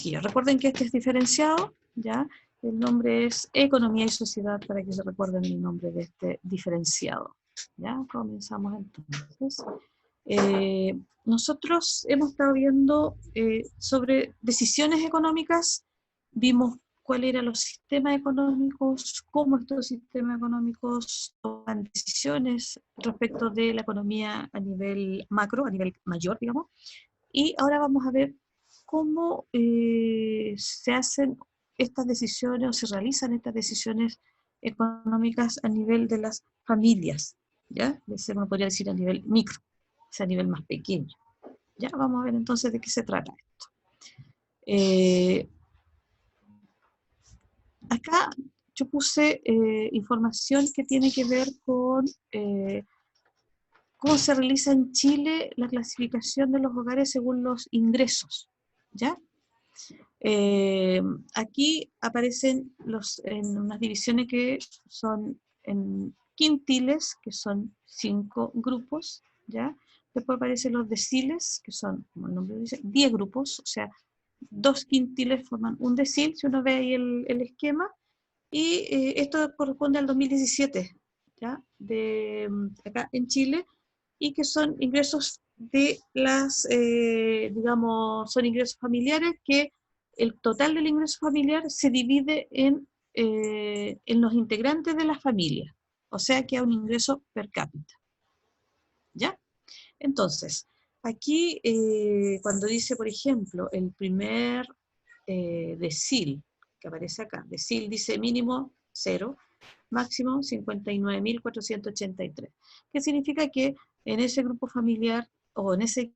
chiquillos, recuerden que este es diferenciado, ¿ya? El nombre es Economía y Sociedad, para que se recuerden el nombre de este diferenciado. ¿Ya? Comenzamos entonces. Nosotros hemos estado viendo sobre decisiones económicas, vimos cuáles eran los sistemas económicos, cómo estos sistemas económicos toman decisiones respecto de la economía a nivel macro, a nivel mayor, digamos, y ahora vamos a ver cómo se hacen estas decisiones o se realizan estas decisiones económicas a nivel de las familias, ¿ya? Uno podría decir a nivel micro, o sea, a nivel más pequeño. Ya vamos a ver entonces de qué se trata esto. Acá yo puse información que tiene que ver con cómo se realiza en Chile la clasificación de los hogares según los ingresos, ¿ya? Aquí aparecen en unas divisiones que son en quintiles, que son 5 grupos, ¿ya? Después aparecen los deciles, que son, como el nombre dice, 10 grupos, o sea, 2 quintiles forman un decil, si uno ve ahí el esquema, y esto corresponde al 2017, ¿ya? Acá en Chile, y que son ingresos de las, digamos, son ingresos familiares que el total del ingreso familiar se divide en los integrantes de la familia, o sea que hay un ingreso per cápita. ¿Ya? Entonces, aquí cuando dice, por ejemplo, el primer decil, que aparece acá, decil dice mínimo 0, máximo 59.483, que significa que en ese grupo familiar, o en ese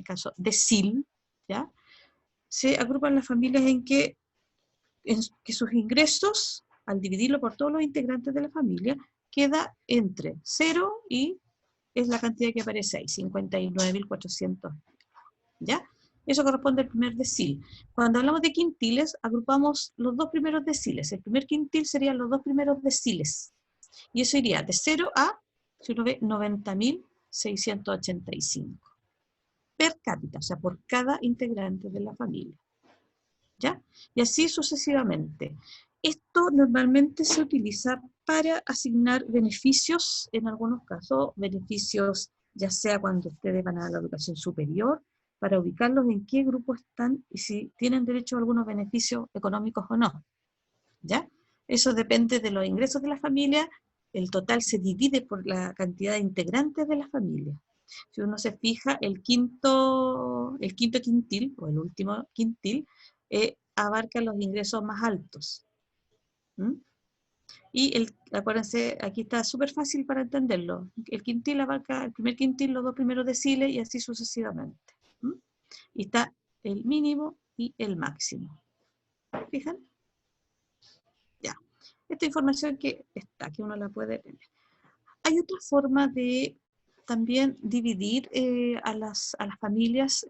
caso, decil, ¿ya? Se agrupan las familias en que sus ingresos, al dividirlo por todos los integrantes de la familia, queda entre 0 y es la cantidad que aparece ahí, 59.400. ¿Ya? Eso corresponde al primer decil. Cuando hablamos de quintiles, agrupamos los dos primeros deciles. El primer quintil serían los dos primeros deciles. Y eso iría de 0 a, si uno ve, 90.685. Per cápita, o sea, por cada integrante de la familia. ¿Ya? Y así sucesivamente. Esto normalmente se utiliza para asignar beneficios, en algunos casos, beneficios ya sea cuando ustedes van a la educación superior, para ubicarlos en qué grupo están y si tienen derecho a algunos beneficios económicos o no. ¿Ya? Eso depende de los ingresos de la familia, el total se divide por la cantidad de integrantes de la familia. Si uno se fija, el quinto quintil, o el último quintil, abarca los ingresos más altos. ¿Mm? Y acuérdense, aquí está súper fácil para entenderlo. El quintil abarca el primer quintil, los dos primeros deciles y así sucesivamente. ¿Mm? Y está el mínimo y el máximo. ¿Fijan? Ya. Esta información que está, que uno la puede tener. Hay otra forma de también dividir a las familias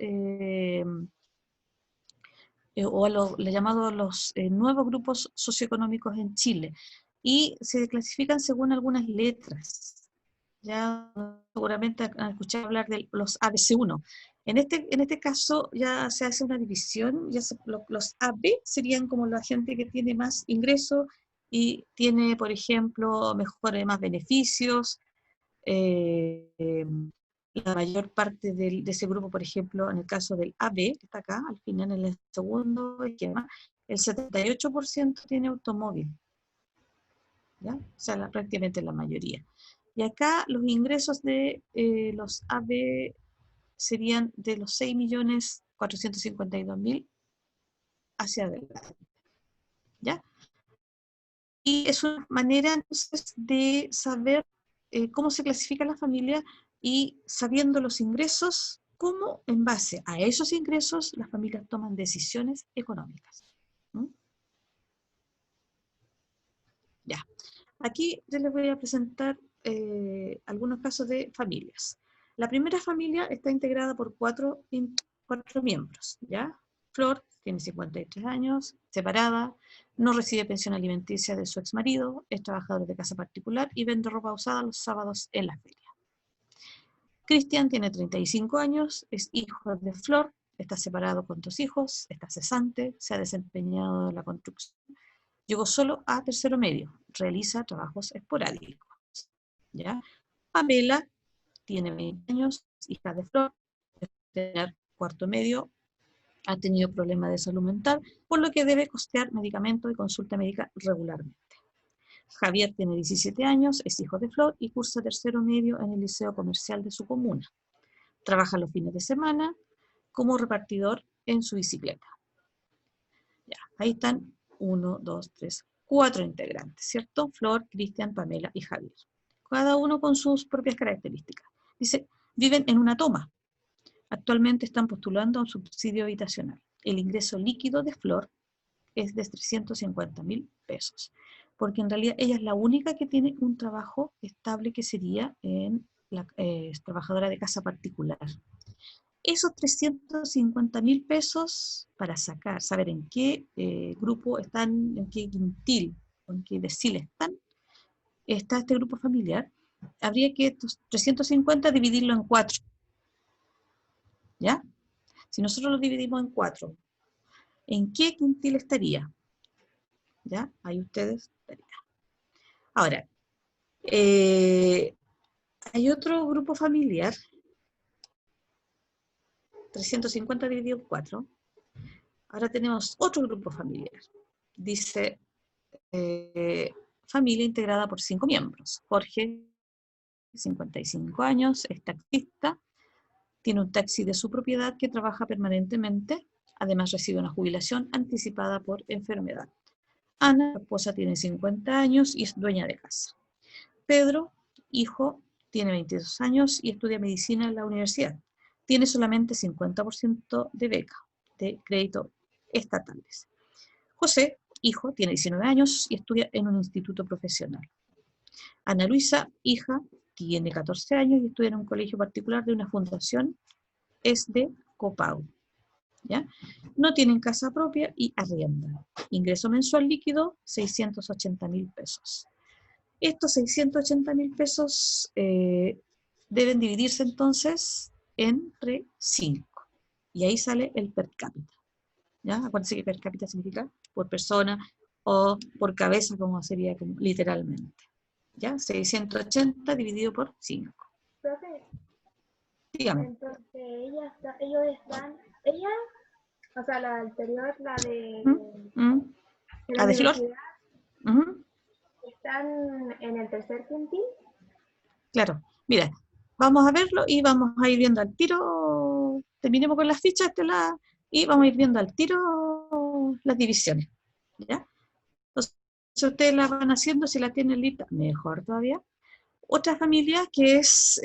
o a los llamados los nuevos grupos socioeconómicos en Chile, y se clasifican según algunas letras. Ya seguramente han escuchado hablar de los ABC1. En este caso ya se hace una división, los AB serían como la gente que tiene más ingresos y tiene, por ejemplo, más beneficios. La mayor parte de ese grupo, por ejemplo, en el caso del AB, que está acá, al final en el segundo esquema, el 78% tiene automóvil, ¿ya? O sea, prácticamente la mayoría. Y acá los ingresos de los AB serían de los 6.452.000 hacia adelante, ¿ya? Y es una manera entonces de saber cómo se clasifica la familia y sabiendo los ingresos, cómo en base a esos ingresos las familias toman decisiones económicas. ¿Mm? Ya. Aquí yo les voy a presentar algunos casos de familias. La primera familia está integrada por cuatro miembros, ¿ya? Flor tiene 53 años, separada, no recibe pensión alimenticia de su exmarido, es trabajador de casa particular y vende ropa usada los sábados en la feria. Cristian tiene 35 años, es hijo de Flor, está separado con 2 hijos, está cesante, se ha desempeñado en la construcción, llegó solo a tercero medio, realiza trabajos esporádicos. ¿Ya? Pamela tiene 20 años, hija de Flor, tener cuarto medio, ha tenido problemas de salud mental, por lo que debe costear medicamentos y consulta médica regularmente. Javier tiene 17 años, es hijo de Flor y cursa tercero medio en el liceo comercial de su comuna. Trabaja los fines de semana como repartidor en su bicicleta. Ya, ahí están 1, 2, 3, 4 integrantes, ¿cierto? Flor, Cristian, Pamela y Javier. Cada uno con sus propias características. Dice, viven en una toma. Actualmente están postulando a un subsidio habitacional. El ingreso líquido de Flor es de 350.000 pesos, porque en realidad ella es la única que tiene un trabajo estable que sería en la trabajadora de casa particular. Esos 350.000 pesos para saber en qué grupo están, en qué quintil, en qué decil está este grupo familiar, habría que estos 350 dividirlo en 4. ¿Ya? Si nosotros lo dividimos en 4, ¿en qué quintil estaría? ¿Ya? Ahí ustedes estarían. Ahora, hay otro grupo familiar, 350 dividido en 4. Ahora tenemos otro grupo familiar. Dice, familia integrada por 5 miembros. Jorge, 55 años, es taxista, tiene un taxi de su propiedad que trabaja permanentemente, además recibe una jubilación anticipada por enfermedad. Ana, su esposa, tiene 50 años y es dueña de casa. Pedro, hijo, tiene 22 años y estudia medicina en la universidad. Tiene solamente 50% de beca, de crédito estatales. José, hijo, tiene 19 años y estudia en un instituto profesional. Ana Luisa, hija, tiene 14 años y estudia en un colegio particular de una fundación, es de copago. ¿Ya? No tienen casa propia y arriendan. Ingreso mensual líquido, 680.000 pesos. Estos 680.000 pesos deben dividirse entonces entre 5. Y ahí sale el per cápita. ¿Ya? Acuérdense que per cápita significa por persona o por cabeza, como sería literalmente. ¿Ya? 680 dividido por 5. Profe, Dígame. entonces ella, o sea, la anterior, la de la ¿La de Flor? universidad, están en el tercer quintil. Claro. Mira, vamos a verlo y vamos a ir viendo al tiro, terminemos con las fichas y vamos a ir viendo al tiro las divisiones. ¿Ya? Entonces ustedes las van haciendo, si la tienen lista, mejor todavía. Otra familia que es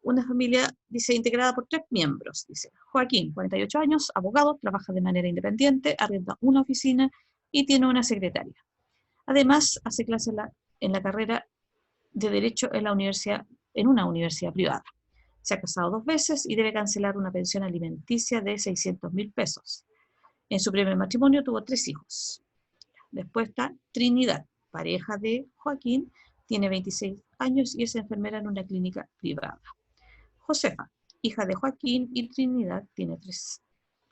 una familia, dice, integrada por 3 miembros. Dice, Joaquín, 48 años, abogado, trabaja de manera independiente, arrienda una oficina y tiene una secretaria. Además, hace clases en la carrera de Derecho en una universidad privada. Se ha casado 2 veces y debe cancelar una pensión alimenticia de 600.000 pesos. En su primer matrimonio tuvo 3 hijos. Después está Trinidad, pareja de Joaquín, tiene 26 años y es enfermera en una clínica privada. Josefa, hija de Joaquín y Trinidad, tiene 3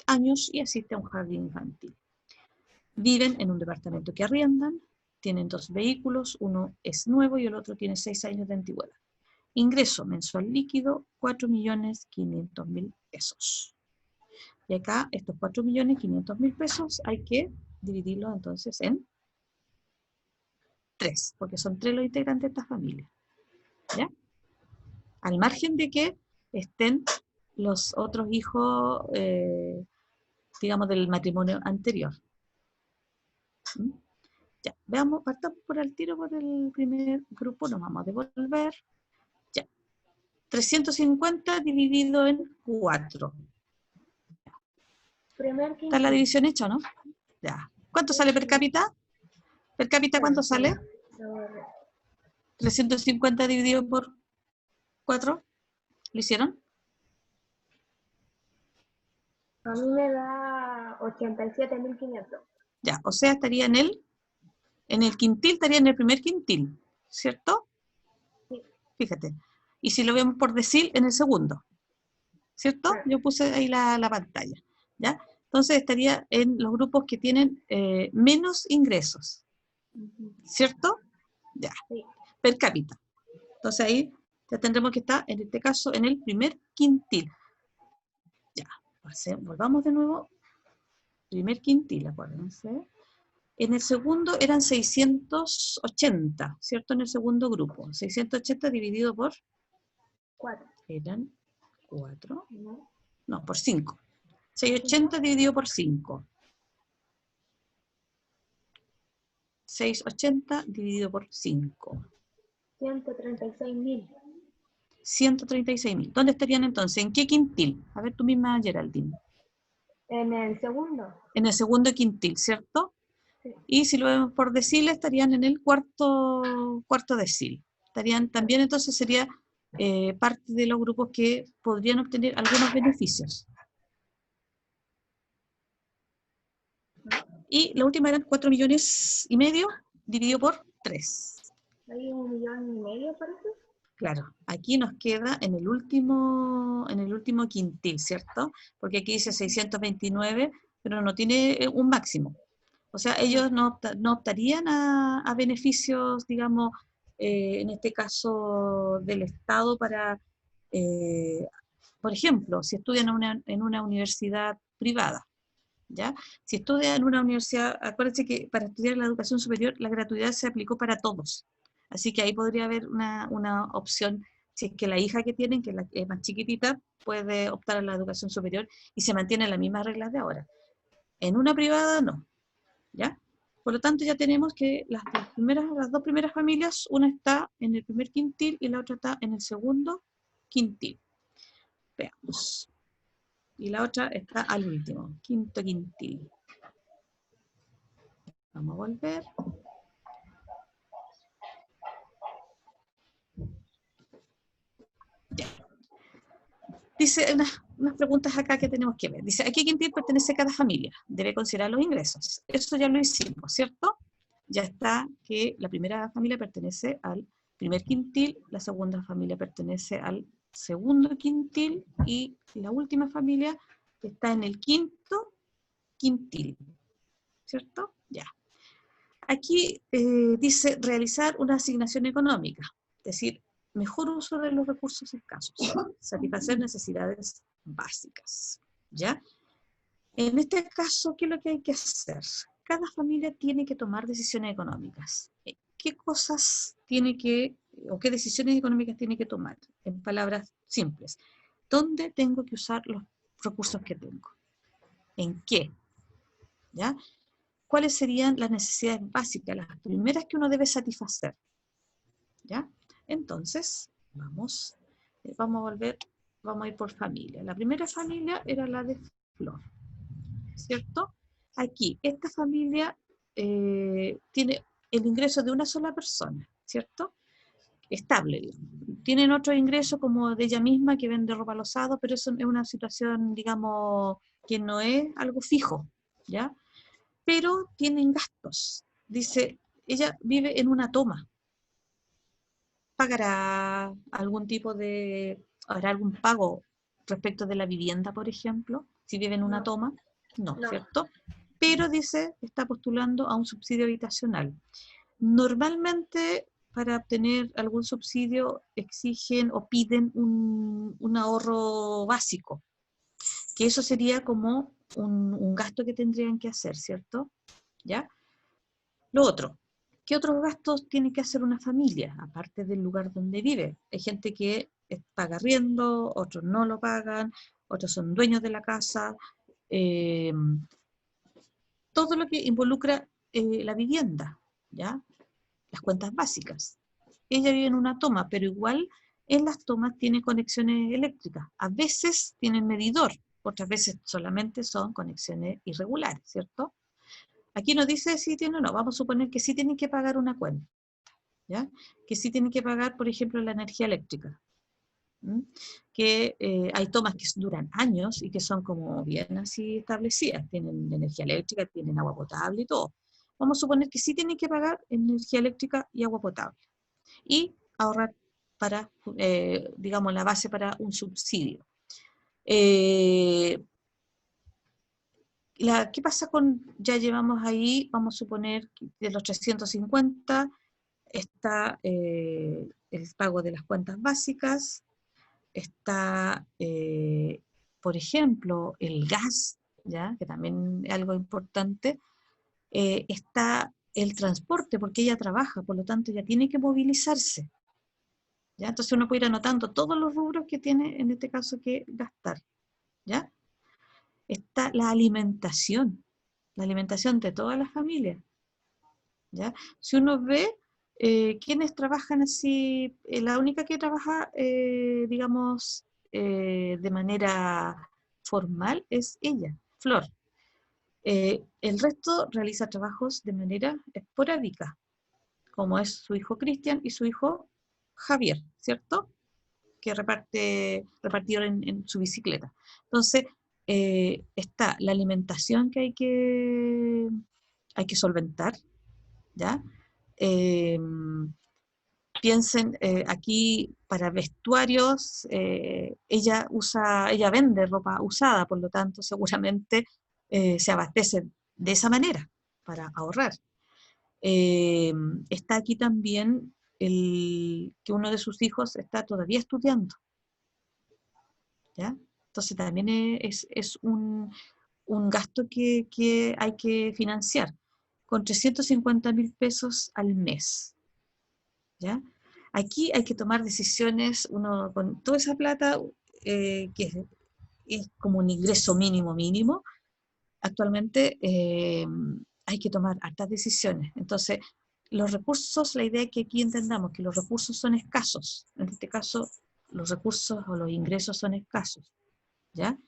años y asiste a un jardín infantil. Viven en un departamento que arriendan, tienen 2 vehículos, uno es nuevo y el otro tiene 6 años de antigüedad. Ingreso mensual líquido, 4.500.000 pesos. Y acá, estos 4.500.000 pesos hay que dividirlos entonces en 3, porque son 3 los integrantes de esta familia. ¿Ya? Al margen de que estén los otros hijos, digamos, del matrimonio anterior. ¿Mm? Ya, veamos, partamos por el tiro por el primer grupo, nos vamos a devolver. Ya, 350 dividido en 4. ¿Está la división hecha o no? Ya. ¿Cuánto sale per cápita? ¿Per cápita cuánto sale? 350 dividido por 4. ¿Lo hicieron? A mí me da 87.500. Ya, o sea, estaría en el quintil, estaría en el primer quintil, ¿cierto? Sí. Fíjate. Y si lo vemos por decil, en el segundo. ¿cierto? Claro. Yo puse ahí la pantalla, ¿ya? Entonces estaría en los grupos que tienen menos ingresos, Ujú. ¿cierto? Ya, Sí. per cápita. Entonces ahí ya tendremos que estar, en este caso, en el primer quintil. Ya, volvamos de nuevo. Primer quintil, acuérdense. En el segundo eran 680, ¿cierto? En el segundo grupo. 680 dividido por, 4. eran 4, ¿No? no, por 5. 5. 680 dividido por 5. 680 dividido por 5. 136.000. 136.000. ¿Dónde estarían entonces? ¿En qué quintil? A ver tú misma, Geraldine. En el segundo. En el segundo quintil, ¿cierto? Sí. Y si lo vemos por decil, estarían en el cuarto decil. Estarían también, entonces sería parte de los grupos que podrían obtener algunos beneficios. Y la última eran 4,5 millones dividido por 3. Hay 1,5 millones, parece. Claro, aquí nos queda en el último quintil, ¿cierto? Porque aquí dice 629, pero no tiene un máximo. O sea, ellos no optarían a beneficios, digamos, en este caso del Estado para, eh, por ejemplo, si estudian en una universidad privada, ¿ya? Si estudian en una universidad, acuérdense que para estudiar la educación superior la gratuidad se aplicó para todos. Así que ahí podría haber una opción, si es que la hija que tienen, que es más chiquitita, puede optar a la educación superior y se mantienen las mismas reglas de ahora. En una privada, no. ¿Ya? Por lo tanto, ya tenemos que las dos primeras familias, una está en el primer quintil y la otra está en el segundo quintil. Veamos. Y la otra está al último, quinto quintil. Vamos a volver. Ya. Dice unas preguntas acá que tenemos que ver. Dice, ¿a qué quintil pertenece cada familia? Debe considerar los ingresos. Eso ya lo hicimos, ¿cierto? Ya está que la primera familia pertenece al primer quintil, la segunda familia pertenece al segundo quintil y la última familia está en el quinto quintil, ¿cierto? Ya. Aquí dice realizar una asignación económica, es decir, mejor uso de los recursos escasos, satisfacer necesidades básicas, ¿ya? En este caso, ¿qué es lo que hay que hacer? Cada familia tiene que tomar decisiones económicas. ¿Qué cosas tiene que, o qué decisiones económicas tiene que tomar? En palabras simples. ¿Dónde tengo que usar los recursos que tengo? ¿En qué? ¿Ya? ¿Cuáles serían las necesidades básicas, las primeras que uno debe satisfacer? ¿Ya? Entonces, vamos a volver, vamos a ir por familia. La primera familia era la de Flor, ¿cierto? Aquí, esta familia tiene el ingreso de una sola persona, ¿cierto? Estable, digamos. Tienen otro ingreso como de ella misma que vende ropa al usado, pero eso es una situación, digamos, que no es algo fijo, ¿ya? Pero tienen gastos. Dice, ella vive en una toma. ¿Pagará algún tipo de, habrá algún pago respecto de la vivienda, por ejemplo? Si vive en una No. toma, no, No. ¿cierto? Pero dice, está postulando a un subsidio habitacional. Normalmente, para obtener algún subsidio, exigen o piden un ahorro básico, que eso sería como un gasto que tendrían que hacer, ¿cierto? ¿Ya? Lo otro, ¿qué otros gastos tiene que hacer una familia, aparte del lugar donde vive? Hay gente que paga arriendo, otros no lo pagan, otros son dueños de la casa, eh, todo lo que involucra la vivienda, ¿ya? Las cuentas básicas. Ella vive en una toma, pero igual en las tomas tiene conexiones eléctricas. A veces tienen medidor, otras veces solamente son conexiones irregulares, ¿cierto? Aquí nos dice si tiene o no. Vamos a suponer que sí tienen que pagar una cuenta, ¿ya? Que sí tienen que pagar, por ejemplo, la energía eléctrica. Que hay tomas que duran años y que son como bien así establecidas. Tienen energía eléctrica, tienen agua potable y todo. Vamos a suponer que sí tienen que pagar energía eléctrica y agua potable. Y ahorrar para, digamos, la base para un subsidio. ¿Qué pasa ya llevamos ahí, vamos a suponer que de los 350 está el pago de las cuentas básicas, está, por ejemplo, el gas, ¿ya? Que también es algo importante, está el transporte, porque ella trabaja, por lo tanto ella tiene que movilizarse, ¿ya? Entonces uno puede ir anotando todos los rubros que tiene en este caso que gastar, ¿ya? Está la alimentación de toda la familia, ¿ya? Si uno ve quienes trabajan así, la única que trabaja, digamos, de manera formal es ella, Flor. El resto realiza trabajos de manera esporádica, como es su hijo Cristian y su hijo Javier, ¿cierto? Que repartieron en su bicicleta. Entonces, está la alimentación que hay que solventar, ¿ya? Eh, Piensen aquí para vestuarios, ella vende ropa usada, por lo tanto seguramente se abastece de esa manera para ahorrar. Está aquí también que uno de sus hijos está todavía estudiando, ¿ya? Entonces también es un gasto que hay que financiar con 350.000 pesos al mes, ¿ya? Aquí hay que tomar decisiones, uno con toda esa plata, que es como un ingreso mínimo, actualmente hay que tomar hartas decisiones. Entonces, los recursos, la idea es que aquí entendamos que los recursos son escasos. En este caso, los recursos o los ingresos son escasos, ¿ya?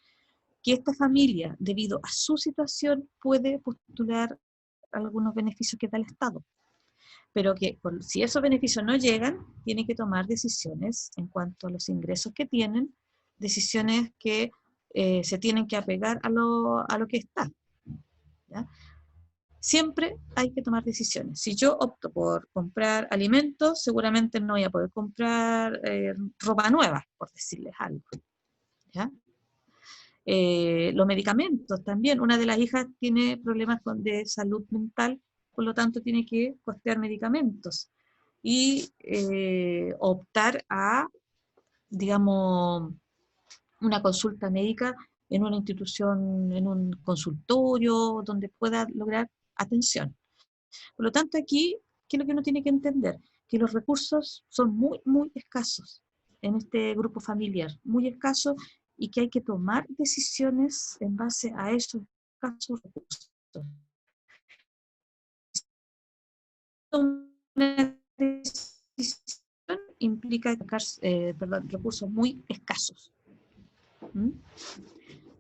Que esta familia, debido a su situación, puede postular algunos beneficios que da el Estado, pero que si esos beneficios no llegan, tiene que tomar decisiones en cuanto a los ingresos que tienen, decisiones que se tienen que apegar a lo que está, ¿ya? Siempre hay que tomar decisiones. Si yo opto por comprar alimentos, seguramente no voy a poder comprar ropa nueva, por decirles algo, ¿ya? Los medicamentos también. Una de las hijas tiene problemas de salud mental, por lo tanto tiene que costear medicamentos y optar a, digamos, una consulta médica en una institución, en un consultorio, donde pueda lograr atención. Por lo tanto, aquí, ¿qué es lo que uno tiene que entender? Que los recursos son muy escasos en este grupo familiar, muy escasos, y que hay que tomar decisiones en base a esos escasos recursos. Una decisión implica sacar recursos muy escasos. ¿Mm?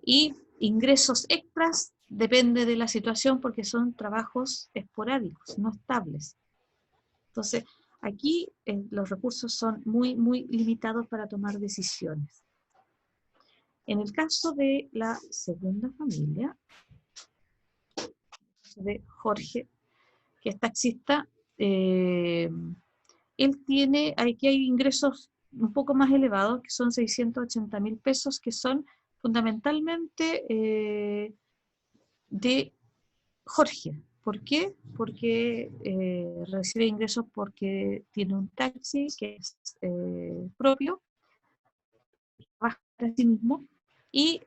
Y ingresos extras depende de la situación porque son trabajos esporádicos, no estables. Entonces, aquí los recursos son muy limitados para tomar decisiones. En el caso de la segunda familia, de Jorge, que es taxista, él tiene, aquí hay ingresos un poco más elevados, que son 680.000 pesos, que son fundamentalmente de Jorge. ¿Por qué? Porque recibe ingresos porque tiene un taxi que es propio, trabaja para sí mismo y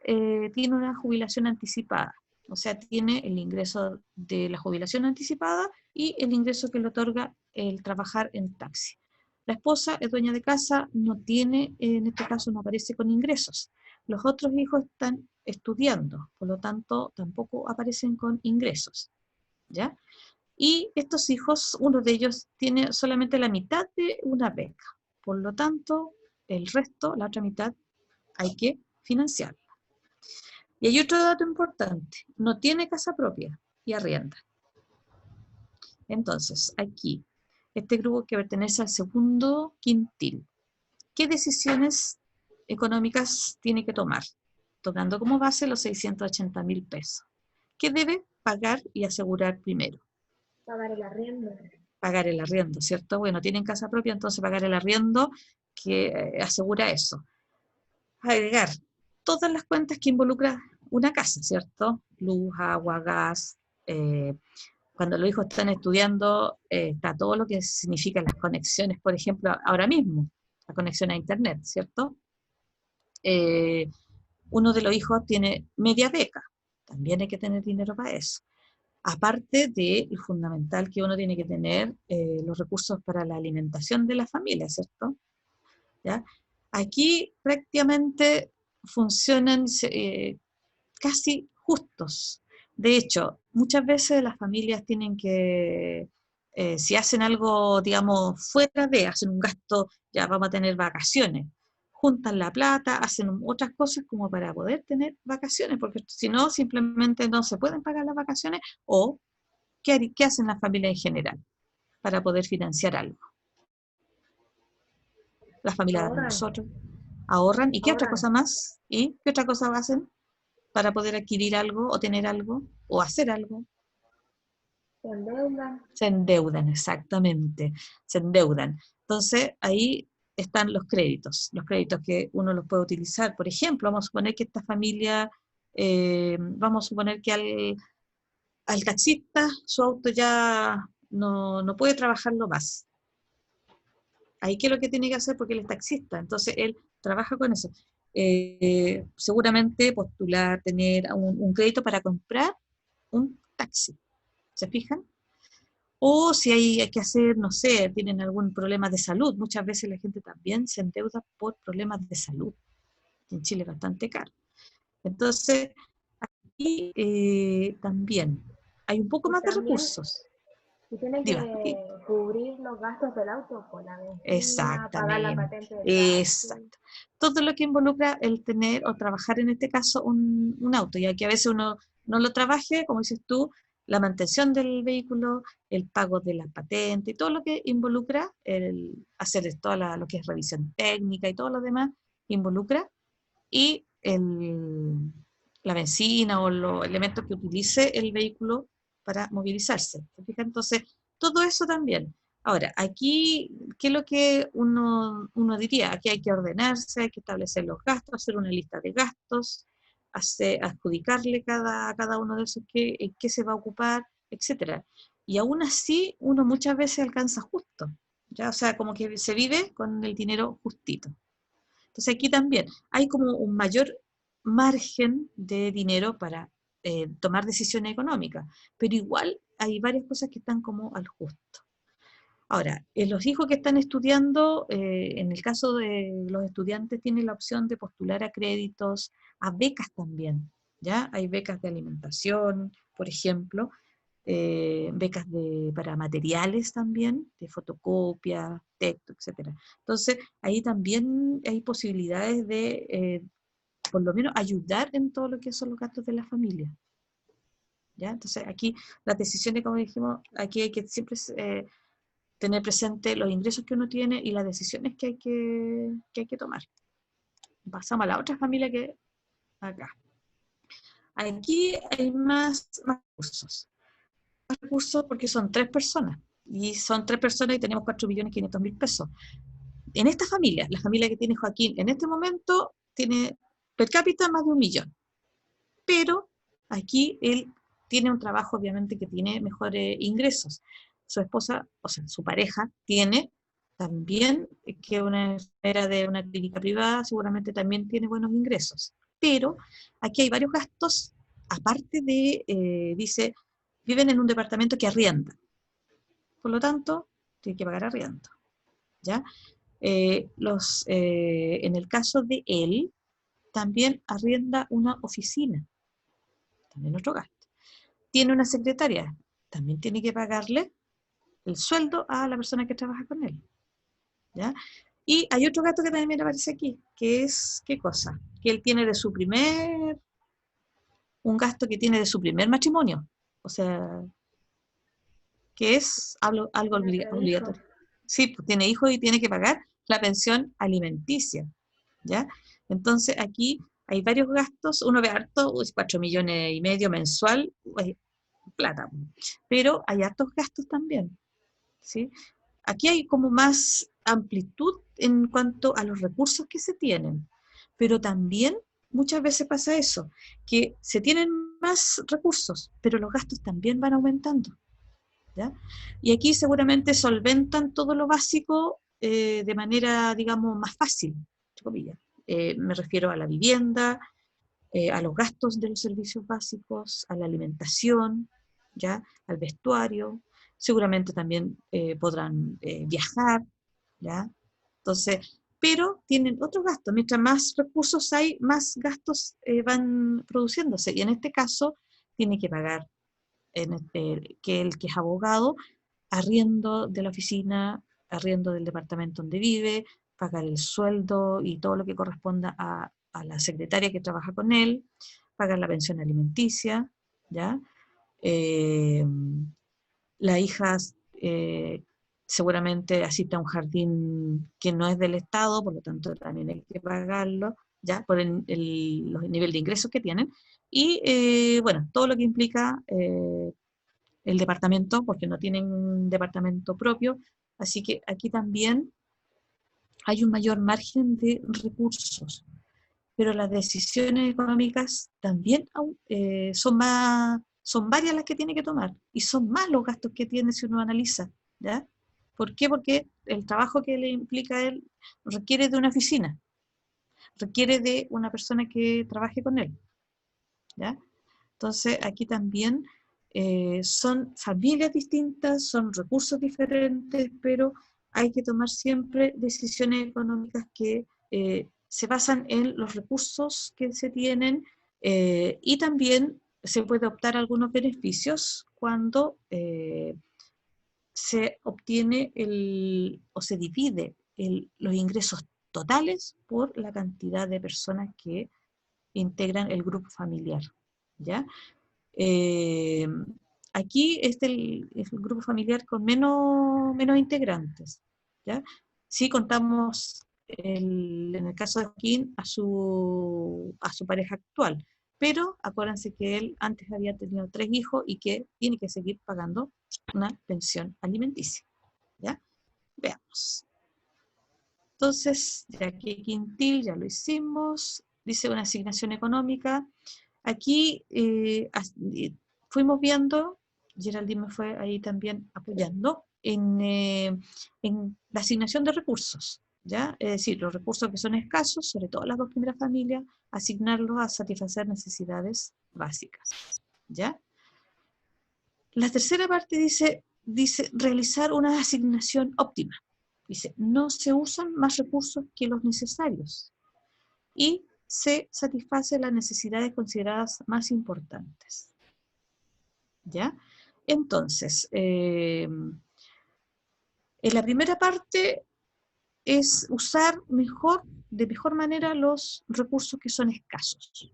tiene una jubilación anticipada. O sea, tiene el ingreso de la jubilación anticipada y el ingreso que le otorga el trabajar en taxi. La esposa es dueña de casa, no tiene, en este caso no aparece con ingresos. Los otros hijos están estudiando, por lo tanto tampoco aparecen con ingresos, ¿ya? Y estos hijos, uno de ellos tiene solamente la mitad de una beca, por lo tanto, el resto, la otra mitad, hay que financiarla. Y hay otro dato importante, no tiene casa propia y arrienda. Entonces, aquí, este grupo que pertenece al segundo quintil, ¿qué decisiones económicas tiene que tomar? Tomando como base los 680.000 pesos. ¿Qué debe pagar y asegurar primero? Pagar el arriendo. Pagar el arriendo, ¿cierto? Bueno, tienen casa propia, entonces pagar el arriendo que asegura eso. Agregar, todas las cuentas que involucran una casa, ¿cierto? Luz, agua, gas. Cuando los hijos están estudiando, está todo lo que significan las conexiones, por ejemplo, ahora mismo, la conexión a Internet, ¿cierto? Uno de los hijos tiene media beca, también hay que tener dinero para eso. Aparte de lo fundamental que uno tiene que tener los recursos para la alimentación de la familia, ¿cierto? ¿Ya? Aquí prácticamente funcionan casi justos. De hecho, muchas veces las familias tienen que, si hacen algo, digamos, fuera de, hacen un gasto, ya vamos a tener vacaciones, juntan la plata, hacen otras cosas como para poder tener vacaciones, porque si no, simplemente no se pueden pagar las vacaciones, o qué hacen las familias en general para poder financiar algo. Las familias de Ahorran, nosotros ahorran, ¿y qué otra ahorran. cosa más? ¿Y qué otra cosa hacen para poder adquirir algo, o tener algo, o hacer algo? Se endeudan. Se endeudan, exactamente, se endeudan. Entonces, ahí están los créditos que uno los puede utilizar. Por ejemplo, vamos a suponer que esta familia, vamos a suponer que al taxista su auto ya no puede trabajarlo más. Ahí, ¿qué es lo que tiene que hacer? Porque él es taxista, entonces él trabaja con eso. Seguramente postular, tener un crédito para comprar un taxi. ¿Se fijan? O si hay que hacer, no sé, tienen algún problema de salud. Muchas veces la gente también se endeuda por problemas de salud. En Chile es bastante caro. Entonces, aquí también hay un poco Y más de también, recursos. y tienen Diga, que cubrir los gastos del auto, por la benzina, pagar la exactamente, patente del taxi. exacto. Todo lo que involucra el tener o trabajar en este caso un auto, ya que a veces uno no lo trabaje, como dices tú, la mantención del vehículo, el pago de la patente y todo lo que involucra el hacer lo que es revisión técnica y todo lo demás involucra, y la benzina o los elementos que utilice el vehículo para movilizarse. ¿Se fija? Entonces, todo eso también. Ahora, aquí, ¿qué es lo que uno diría? Aquí hay que ordenarse, hay que establecer los gastos, hacer una lista de gastos, adjudicarle a cada uno de esos en qué se va a ocupar, etcétera. Y aún así, uno muchas veces alcanza justo, ¿ya? O sea, como que se vive con el dinero justito. Entonces aquí también hay como un mayor margen de dinero para tomar decisiones económicas, pero igual hay varias cosas que están como al justo. Ahora, los hijos que están estudiando, en el caso de los estudiantes, tienen la opción de postular a créditos, a becas también, ¿ya? Hay becas de alimentación, por ejemplo, para materiales también, de fotocopia, texto, etcétera. Entonces, ahí también hay posibilidades de, por lo menos, ayudar en todo lo que son los gastos de la familia. ¿Ya? Entonces, aquí las decisiones, como dijimos, aquí hay que siempre tener presente los ingresos que uno tiene y las decisiones que hay que tomar. Pasamos a la otra familia que acá. Aquí hay más recursos. Más recursos porque son 3 personas. Y son 3 personas y tenemos 4.500.000 pesos. En esta familia, la familia que tiene Joaquín en este momento, tiene per cápita más de 1.000.000. Pero aquí él tiene un trabajo, obviamente, que tiene mejores ingresos. Su esposa, o sea, su pareja, tiene también, que una enfermera de una clínica privada, seguramente también tiene buenos ingresos. Pero aquí hay varios gastos, aparte de, dice, viven en un departamento que arrienda. Por lo tanto, tiene que pagar arriendo. ¿Ya? En el caso de él, también arrienda una oficina, también otro gasto. Tiene una secretaria, también tiene que pagarle el sueldo a la persona que trabaja con él. ¿Ya? Y hay otro gasto que también me aparece aquí, que es, ¿qué cosa? Que él tiene un gasto que tiene de su primer matrimonio. O sea, que es algo Nuestro hijo. obligatorio. Sí, pues tiene hijos y tiene que pagar la pensión alimenticia. ¿Ya? Entonces aquí hay varios gastos, uno ve harto, 4,5 millones mensual, plata, pero hay hartos gastos también, ¿sí? Aquí hay como más amplitud en cuanto a los recursos que se tienen, pero también muchas veces pasa eso, que se tienen más recursos, pero los gastos también van aumentando, ¿ya? Y aquí seguramente solventan todo lo básico de manera, digamos, más fácil, entre comillas. Me refiero a la vivienda, a los gastos de los servicios básicos, a la alimentación, ¿ya? Al vestuario, seguramente también podrán viajar, ¿ya? Entonces, pero tienen otros gastos. Mientras más recursos hay, más gastos van produciéndose. Y en este caso, tiene que pagar que el que es abogado, arriendo de la oficina, arriendo del departamento donde vive, pagar el sueldo y todo lo que corresponda a la secretaria que trabaja con él, pagar la pensión alimenticia, ¿ya? Eh, la hija seguramente asiste a un jardín que no es del Estado, por lo tanto también hay que pagarlo, ¿ya? Por los nivel de ingresos que tienen. Y bueno, todo lo que implica el departamento, porque no tienen un departamento propio, así que aquí también hay un mayor margen de recursos, pero las decisiones económicas también son varias las que tiene que tomar, y son más los gastos que tiene si uno analiza, ¿ya? ¿Por qué? Porque el trabajo que le implica a él requiere de una oficina, requiere de una persona que trabaje con él, ¿ya? Entonces, aquí también son familias distintas, son recursos diferentes, pero hay que tomar siempre decisiones económicas que se basan en los recursos que se tienen y también se puede optar algunos beneficios cuando se obtiene o se divide los ingresos totales por la cantidad de personas que integran el grupo familiar, ¿ya? Eh, aquí es el grupo familiar con menos integrantes, ¿ya? Sí contamos, en el caso de Joaquín, a su pareja actual, pero acuérdense que él antes había tenido 3 hijos y que tiene que seguir pagando una pensión alimenticia, ¿ya? Veamos. Entonces, de aquí quintil ya lo hicimos, dice una asignación económica. Aquí fuimos viendo, Geraldine me fue ahí también apoyando, en la asignación de recursos, ¿ya? Es decir, los recursos que son escasos, sobre todo las 2 primeras familias, asignarlos a satisfacer necesidades básicas, ¿ya? La tercera parte dice realizar una asignación óptima. Dice, no se usan más recursos que los necesarios y se satisfacen las necesidades consideradas más importantes. ¿Ya? Entonces, en la primera parte es usar de mejor manera los recursos que son escasos.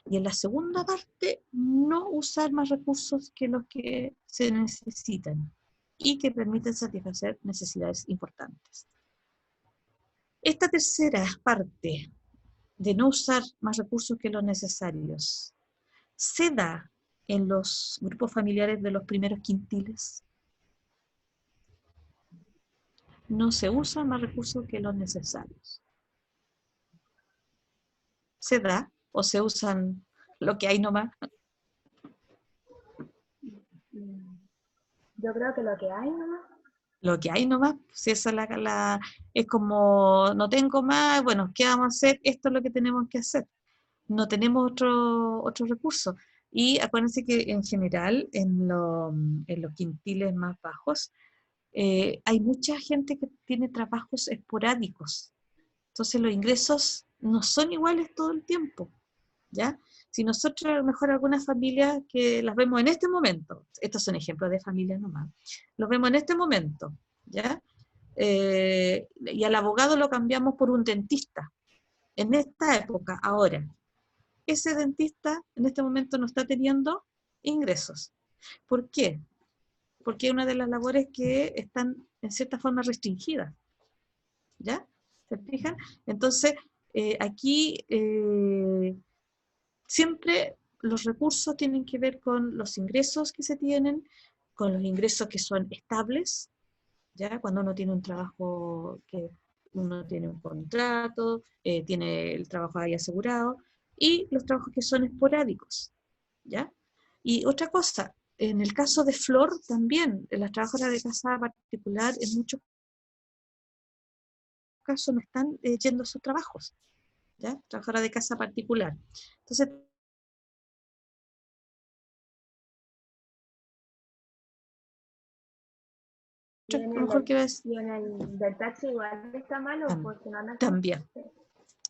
Y en la segunda parte, no usar más recursos que los que se necesitan y que permiten satisfacer necesidades importantes. Esta tercera parte de no usar más recursos que los necesarios se da en los grupos familiares de los primeros quintiles. No se usan más recursos que los necesarios. ¿Se da o se usan lo que hay nomás? Yo creo que lo que hay nomás. Lo que hay nomás, si esa es como, no tengo más, bueno, ¿qué vamos a hacer? Esto es lo que tenemos que hacer. No tenemos otro recurso. Y acuérdense que en general, en los quintiles más bajos, hay mucha gente que tiene trabajos esporádicos. Entonces los ingresos no son iguales todo el tiempo, ¿ya? Si nosotros, a lo mejor algunas familias que las vemos en este momento, estos son ejemplos de familias nomás, los vemos en este momento, ¿ya? Y al abogado lo cambiamos por un dentista, en esta época, ahora. Ese dentista en este momento no está teniendo ingresos. ¿Por qué? Porque es una de las labores que están en cierta forma restringidas, ¿ya? ¿Se fijan? Entonces, aquí siempre los recursos tienen que ver con los ingresos que se tienen, con los ingresos que son estables, ¿ya? Cuando uno tiene un trabajo que uno tiene un contrato, tiene el trabajo ahí asegurado, y los trabajos que son esporádicos, ¿ya? Y otra cosa, en el caso de Flor también, las trabajadoras de casa particular en muchos casos no están yendo a sus trabajos, ¿ya? Trabajadora de casa particular. Entonces, Y a en lo el, mejor que ves, y en el del taxi igual está malo porque no anda también.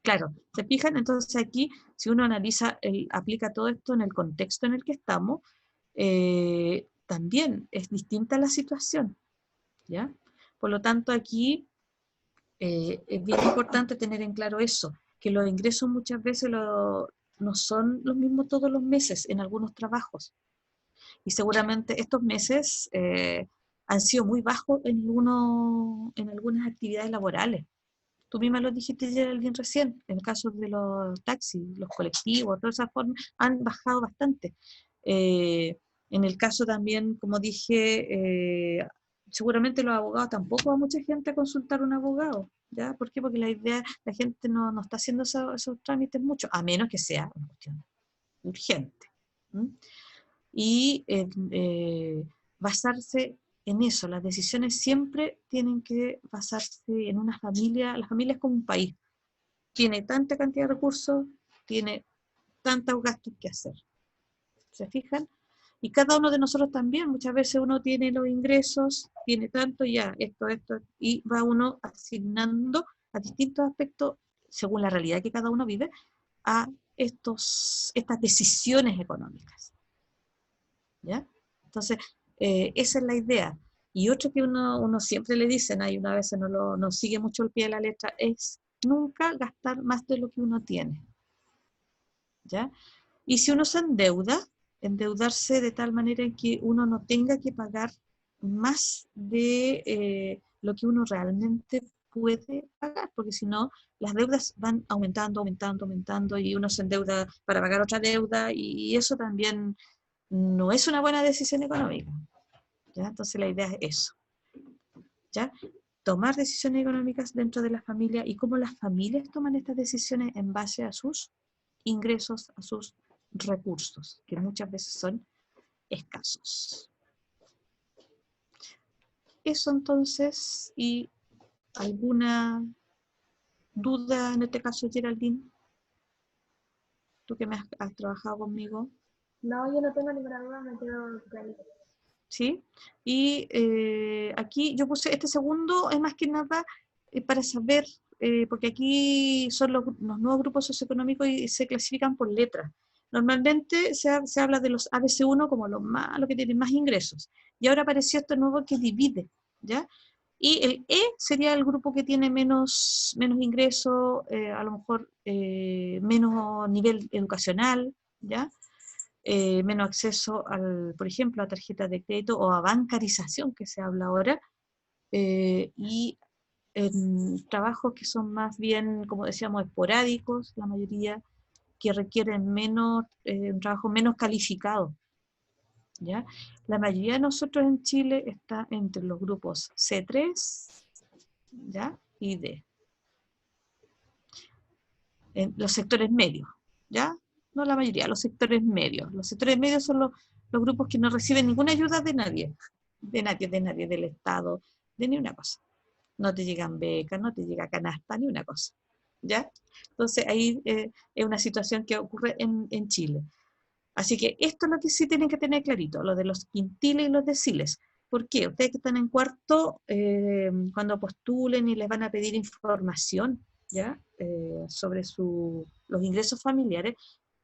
Claro, ¿se fijan? Entonces aquí, si uno analiza, aplica todo esto en el contexto en el que estamos, también es distinta la situación, ¿ya? Por lo tanto, aquí es bien importante tener en claro eso, que los ingresos muchas veces no son los mismos todos los meses en algunos trabajos. Y seguramente estos meses han sido muy bajos en algunas actividades laborales. Tú misma lo dijiste ya bien recién, en el caso de los taxis, los colectivos, todas esas formas han bajado bastante. En el caso también, como dije, seguramente los abogados tampoco va mucha gente a consultar a un abogado, ¿ya? ¿Por qué? Porque la gente no está haciendo esos trámites mucho, a menos que sea una cuestión urgente. ¿Mm? Y basarse en eso, las decisiones siempre tienen que basarse en una familia, la familia es como un país, tiene tanta cantidad de recursos, tiene tantos gastos que hacer, ¿se fijan? Y cada uno de nosotros también, muchas veces uno tiene los ingresos, tiene tanto ya, esto, y va uno asignando a distintos aspectos, según la realidad que cada uno vive, a estas decisiones económicas. ¿Ya? Entonces, esa es la idea. Y otro que uno siempre le dicen, y una vez no sigue mucho el pie de la letra, es nunca gastar más de lo que uno tiene. ¿Ya? Y si uno se endeudarse de tal manera en que uno no tenga que pagar más de lo que uno realmente puede pagar, porque si no, las deudas van aumentando, y uno se endeuda para pagar otra deuda, y eso también no es una buena decisión económica, ¿ya? Entonces la idea es eso, ¿ya? Tomar decisiones económicas dentro de la familia y cómo las familias toman estas decisiones en base a sus ingresos, a sus recursos, que muchas veces son escasos. Eso entonces, y alguna duda en este caso, Geraldine, tú que me has trabajado conmigo. No, yo no tengo ninguna duda, me quedo clarito. ¿Sí? Y aquí yo puse este segundo, es más que nada para saber, porque aquí son los nuevos grupos socioeconómicos y se clasifican por letras. Normalmente se habla de los ABC1 como los que tienen más ingresos. Y ahora apareció este nuevo que divide, ¿ya? Y el E sería el grupo que tiene menos ingresos, a lo mejor menos nivel educacional, ¿ya? Menos acceso, por ejemplo, a tarjetas de crédito o a bancarización, que se habla ahora, y en trabajos que son más bien, como decíamos, esporádicos, la mayoría, que requieren un trabajo menos calificado, ¿ya? La mayoría de nosotros en Chile está entre los grupos C3, ¿ya? Y D. En los sectores medios, ¿ya? No la mayoría, los sectores medios. Los sectores medios son los grupos que no reciben ninguna ayuda de nadie, del Estado, de ni una cosa. No te llegan becas, no te llega canasta, ni una cosa, ¿ya? Entonces ahí es una situación que ocurre en Chile. Así que esto es lo que sí tienen que tener clarito, lo de los quintiles y los deciles. ¿Por qué? Ustedes que están en cuarto, cuando postulen y les van a pedir información, ¿ya? Sobre los ingresos familiares,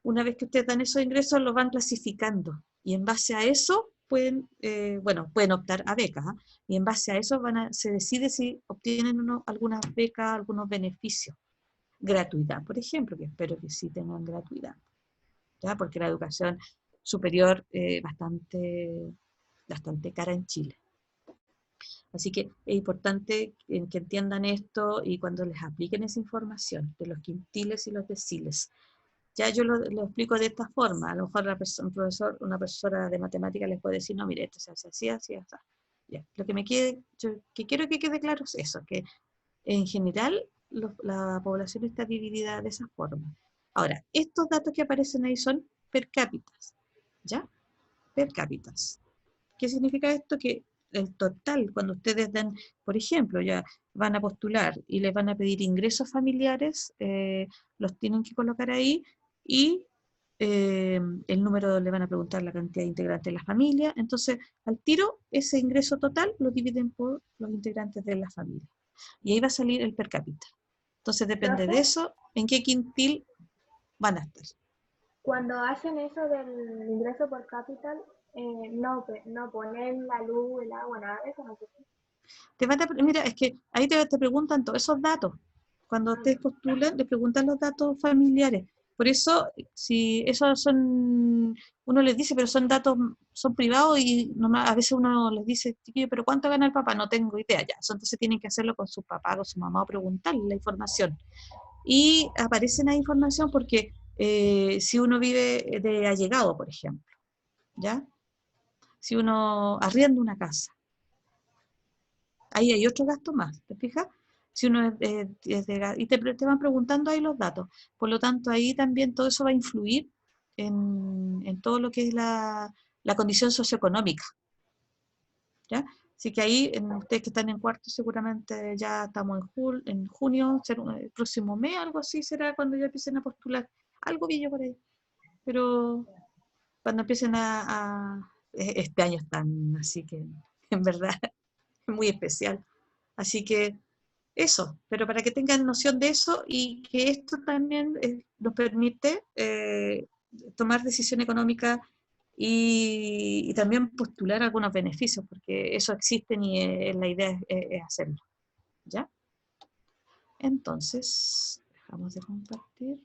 una vez que ustedes dan esos ingresos, los van clasificando. Y en base a eso pueden optar a becas, ¿eh? Y en base a eso se decide si obtienen o no algunas becas, algunos beneficios. Gratuidad, por ejemplo, que espero que sí tengan gratuidad, ¿ya? Porque la educación superior es bastante cara en Chile. Así que es importante que entiendan esto y cuando les apliquen esa información de los quintiles y los deciles. Ya yo lo explico de esta forma. A lo mejor una profesora de matemáticas les puede decir, no, mire, esto se hace así, así, así. Ya. Lo que quiero que quede claro es eso, que en general la población está dividida de esa forma. Ahora, estos datos que aparecen ahí son per cápita, ¿ya? Per cápita. ¿Qué significa esto? Que el total, cuando ustedes dan, por ejemplo, ya van a postular y les van a pedir ingresos familiares, los tienen que colocar ahí, y el número, le van a preguntar la cantidad de integrantes de la familia, entonces al tiro ese ingreso total lo dividen por los integrantes de la familia. Y ahí va a salir el per cápita. Entonces depende de eso, en qué quintil van a estar. Cuando hacen eso del ingreso por capital, no ponen la luz, el agua, nada de eso, no sé. Mira, es que ahí te preguntan todos esos datos. Cuando ustedes postulan, les preguntan los datos familiares. Por eso, si esos son, uno les dice, pero son datos, son privados, y a veces uno les dice, chiquillo, pero ¿cuánto gana el papá? No tengo idea ya. Entonces tienen que hacerlo con su papá, con su mamá, o preguntarle la información. Y aparecen ahí información porque si uno vive de allegado, por ejemplo, ¿ya? Si uno arrienda una casa, ahí hay otro gasto más, ¿te fijas? Si uno y te van preguntando ahí los datos. Por lo tanto, ahí también todo eso va a influir en todo lo que es la condición socioeconómica, ¿ya? Así que ahí, ustedes que están en cuarto, seguramente ya estamos en junio, el próximo mes, algo así será cuando ya empiecen a postular. Algo vi yo por ahí. Pero cuando empiecen este año están, así que en verdad es muy especial. Así que eso, pero para que tengan noción de eso, y que esto también nos permite tomar decisión económica, y también postular algunos beneficios, porque eso existen, y la idea es hacerlo, ¿ya? Entonces, dejamos de compartir.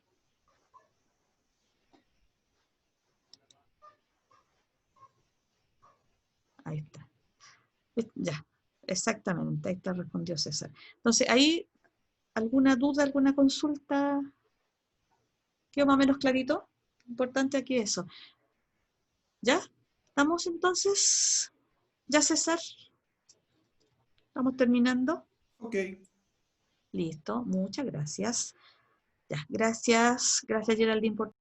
Ahí está. Ya, exactamente, ahí está, respondió César. Entonces, ahí, ¿alguna duda, alguna consulta? ¿Quedó más o menos clarito? Importante aquí eso. ¿Ya? ¿Estamos entonces? ¿Ya, César? ¿Estamos terminando? Ok. Listo, muchas gracias. Ya, gracias. Gracias, Geraldine, por